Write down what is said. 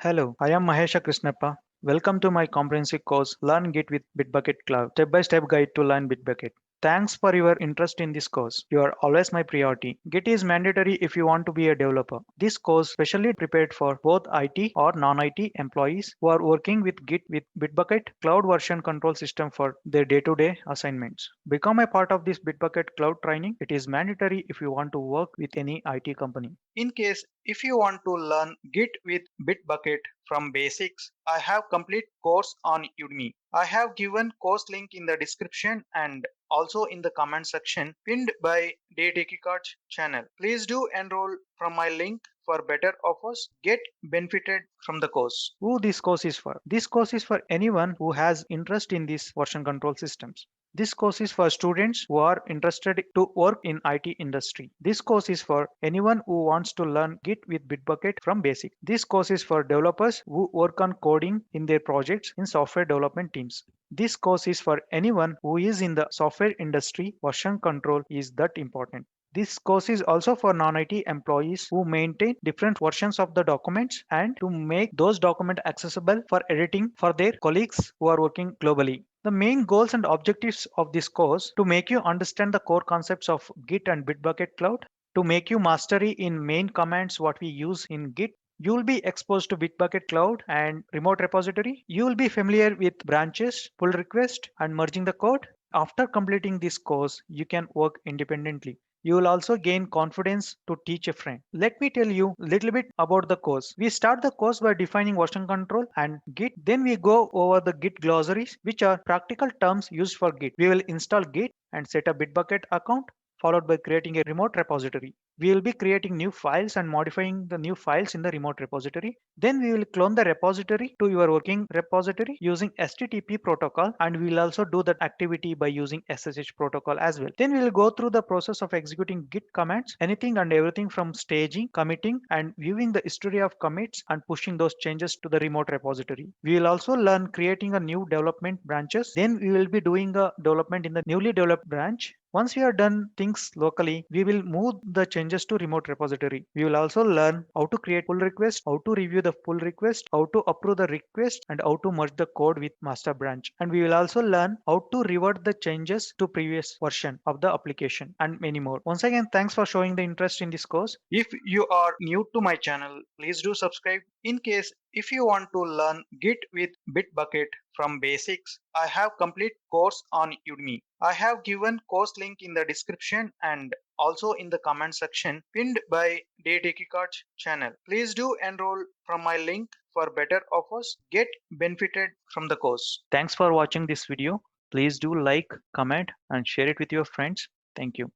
Hello, I am Mahesha Krishnappa. Welcome to my comprehensive course Learn Git with Bitbucket Cloud, step-by-step guide to learn Bitbucket. Thanks for your interest in this course. You are always my priority. Git is mandatory if you want to be a developer. This course specially prepared for both IT or non-IT employees who are working with Git with Bitbucket Cloud version control system for their day-to-day assignments. Become a part of this Bitbucket Cloud training. It is mandatory if you want to work with any IT company. In case if you want to learn Git with Bitbucket from basics, I have complete course on Udemy. I have given course link in the description and also in the comment section pinned by Bitbucket channel. Please do enroll from my link for better offers. Get benefited from the course. Who this course is for? This course is for anyone who has interest in these version control systems. This course is for students who are interested to work in IT industry. This course is for anyone who wants to learn Git with Bitbucket from basic. This course is for developers who work on coding in their projects in software development teams. This course is for anyone who is in the software industry. Version control is that important. This course is also for non-IT employees who maintain different versions of the documents and to make those documents accessible for editing for their colleagues who are working globally. The main goals and objectives of this course to make you understand the core concepts of Git and Bitbucket Cloud, to make you mastery in main commands what we use in Git. You will be exposed to Bitbucket Cloud and remote repository. You will be familiar with branches, pull request, and merging the code. After completing this course, you can work independently. You will also gain confidence to teach a friend. Let me tell you a little bit about the course. We start the course by defining version control and Git. Then we go over the Git glossaries, which are practical terms used for Git. We will install Git and set a Bitbucket account, followed by creating a remote repository. We will be creating new files and modifying the new files in the remote repository. Then we will clone the repository to your working repository using HTTP protocol, and we will also do that activity by using SSH protocol as well. Then we will go through the process of executing Git commands, anything and everything from staging, committing, and viewing the history of commits and pushing those changes to the remote repository. We will also learn creating a new development branches. Then we will be doing a development in the newly developed branch. Once we are done things locally, we will move the changes to remote repository. We will also learn how to create pull request, how to review the pull request, how to approve the request, and how to merge the code with master branch. And we will also learn how to revert the changes to previous version of the application and many more. Once again, thanks for showing the interest in this course. If you are new to my channel, please do subscribe. In case if you want to learn Git with Bitbucket from basics, I have complete course on Udemy. I have given course link in the description and also in the comment section pinned by Bitbucket channel. Please do enroll from my link for better offers. Get benefited from the course. Thanks for watching this video. Please do like, comment, and share it with your friends. Thank you.